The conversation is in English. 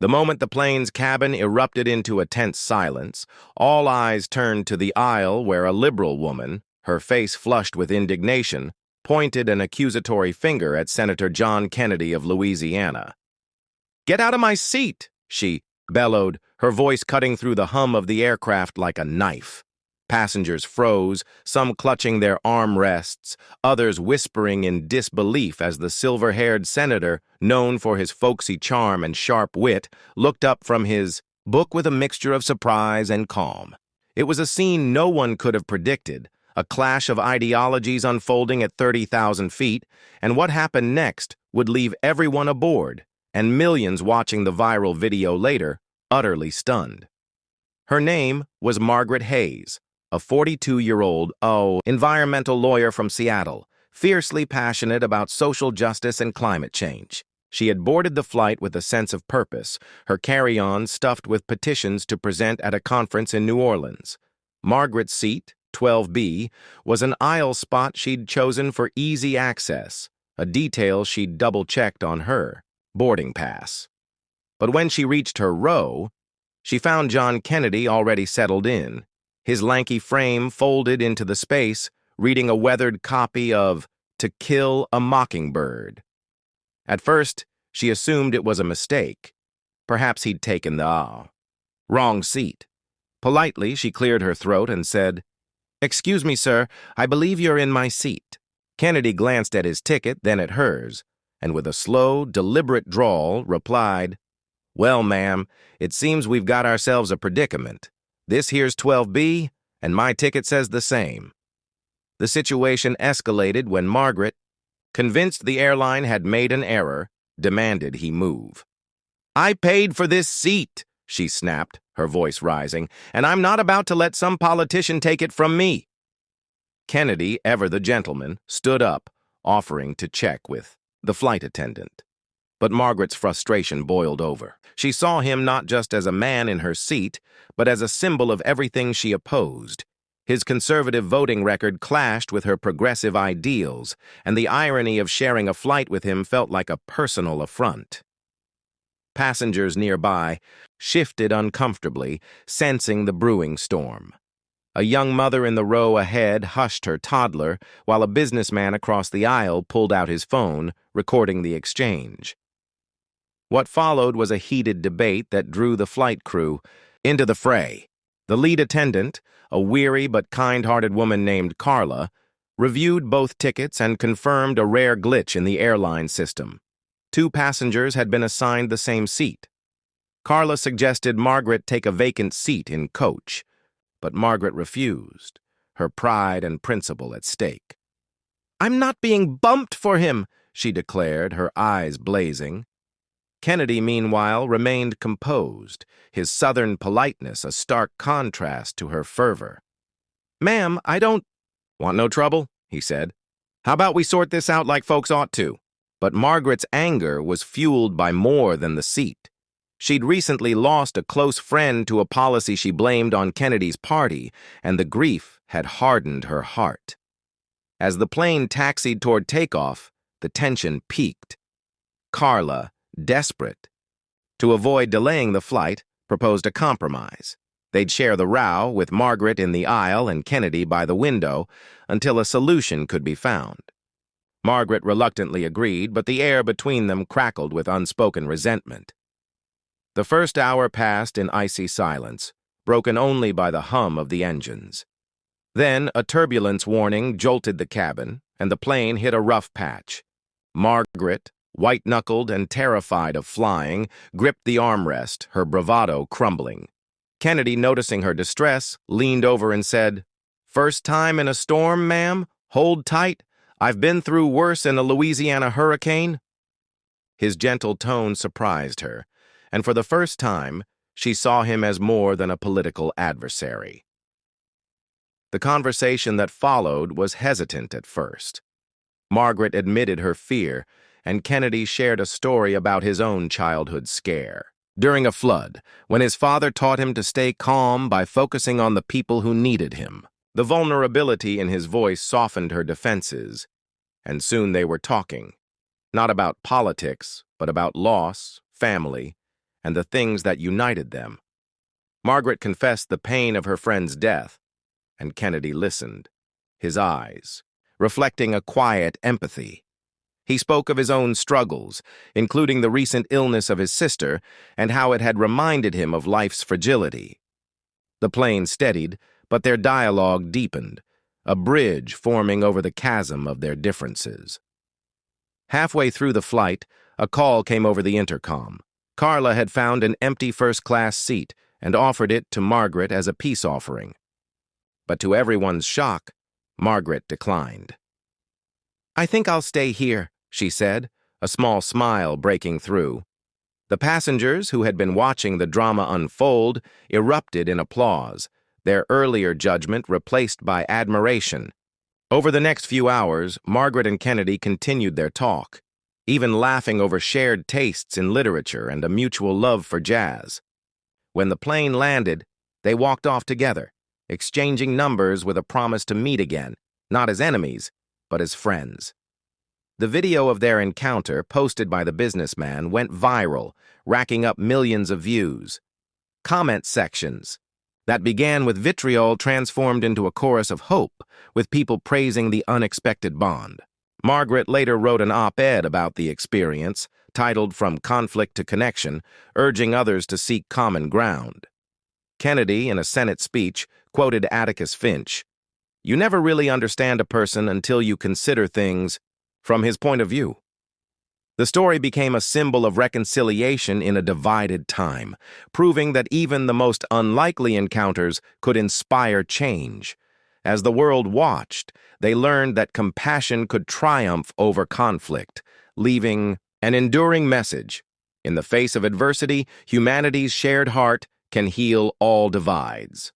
The moment the plane's cabin erupted into a tense silence, all eyes turned to the aisle where a liberal woman, her face flushed with indignation, pointed an accusatory finger at Senator John Kennedy of Louisiana. "Get out of my seat!" she bellowed, her voice cutting through the hum of the aircraft like a knife. Passengers froze, some clutching their armrests, others whispering in disbelief as the silver-haired senator, known for his folksy charm and sharp wit, looked up from his book with a mixture of surprise and calm. It was a scene no one could have predicted, a clash of ideologies unfolding at 30,000 feet, and what happened next would leave everyone aboard, and millions watching the viral video later, utterly stunned. Her name was Margaret Hayes, a 42-year-old environmental lawyer from Seattle, fiercely passionate about social justice and climate change. She had boarded the flight with a sense of purpose, her carry-on stuffed with petitions to present at a conference in New Orleans. Margaret's seat, 12B, was an aisle spot she'd chosen for easy access, a detail she'd double-checked on her boarding pass. But when she reached her row, she found John Kennedy already settled in, his lanky frame folded into the space, reading a weathered copy of To Kill a Mockingbird. At first, she assumed it was a mistake. Perhaps he'd taken the wrong seat. Politely, she cleared her throat and said, "Excuse me, sir, I believe you're in my seat." Kennedy glanced at his ticket, then at hers, and with a slow, deliberate drawl, replied, "Well, ma'am, it seems we've got ourselves a predicament. This here's 12B, and my ticket says the same." The situation escalated when Margaret, convinced the airline had made an error, demanded he move. "I paid for this seat," she snapped, her voice rising, "and I'm not about to let some politician take it from me." Kennedy, ever the gentleman, stood up, offering to check with the flight attendant. But Margaret's frustration boiled over. She saw him not just as a man in her seat, but as a symbol of everything she opposed. His conservative voting record clashed with her progressive ideals, and the irony of sharing a flight with him felt like a personal affront. Passengers nearby shifted uncomfortably, sensing the brewing storm. A young mother in the row ahead hushed her toddler, while a businessman across the aisle pulled out his phone, recording the exchange. What followed was a heated debate that drew the flight crew into the fray. The lead attendant, a weary but kind-hearted woman named Carla, reviewed both tickets and confirmed a rare glitch in the airline system. 2 passengers had been assigned the same seat. Carla suggested Margaret take a vacant seat in coach, but Margaret refused, her pride and principle at stake. "I'm not being bumped for him," she declared, her eyes blazing. Kennedy, meanwhile, remained composed, his southern politeness a stark contrast to her fervor. "Ma'am, I don't want no trouble," he said. "How about we sort this out like folks ought to?" But Margaret's anger was fueled by more than the seat. She'd recently lost a close friend to a policy she blamed on Kennedy's party, and the grief had hardened her heart. As the plane taxied toward takeoff, the tension peaked. Carla, desperate to avoid delaying the flight, proposed a compromise. They'd share the row, with Margaret in the aisle and Kennedy by the window, until a solution could be found. Margaret reluctantly agreed, but the air between them crackled with unspoken resentment. The first hour passed in icy silence, broken only by the hum of the engines. Then a turbulence warning jolted the cabin, and the plane hit a rough patch. Margaret, white-knuckled and terrified of flying, gripped the armrest, her bravado crumbling. Kennedy, noticing her distress, leaned over and said, "First time in a storm, ma'am? Hold tight. I've been through worse in a Louisiana hurricane." His gentle tone surprised her, and for the first time, she saw him as more than a political adversary. The conversation that followed was hesitant at first. Margaret admitted her fear, and Kennedy shared a story about his own childhood scare. During a flood, when his father taught him to stay calm by focusing on the people who needed him. The vulnerability in his voice softened her defenses, and soon they were talking, not about politics, but about loss, family, and the things that united them. Margaret confessed the pain of her friend's death, and Kennedy listened, his eyes reflecting a quiet empathy. He spoke of his own struggles, including the recent illness of his sister and how it had reminded him of life's fragility. The plane steadied, but their dialogue deepened, a bridge forming over the chasm of their differences. Halfway through the flight, a call came over the intercom. Carla had found an empty first-class seat and offered it to Margaret as a peace offering. But to everyone's shock, Margaret declined. "I think I'll stay here," she said, a small smile breaking through. The passengers, who had been watching the drama unfold, erupted in applause, their earlier judgment replaced by admiration. Over the next few hours, Margaret and Kennedy continued their talk, even laughing over shared tastes in literature and a mutual love for jazz. When the plane landed, they walked off together, exchanging numbers with a promise to meet again, not as enemies, but as friends. The video of their encounter, posted by the businessman, went viral, racking up millions of views. Comment sections that began with vitriol transformed into a chorus of hope, with people praising the unexpected bond. Margaret later wrote an op-ed about the experience, titled From Conflict to Connection, urging others to seek common ground. Kennedy, in a Senate speech, quoted Atticus Finch, "You never really understand a person until you consider things from his point of view." The story became a symbol of reconciliation in a divided time, proving that even the most unlikely encounters could inspire change. As the world watched, they learned that compassion could triumph over conflict, leaving an enduring message. In the face of adversity, humanity's shared heart can heal all divides.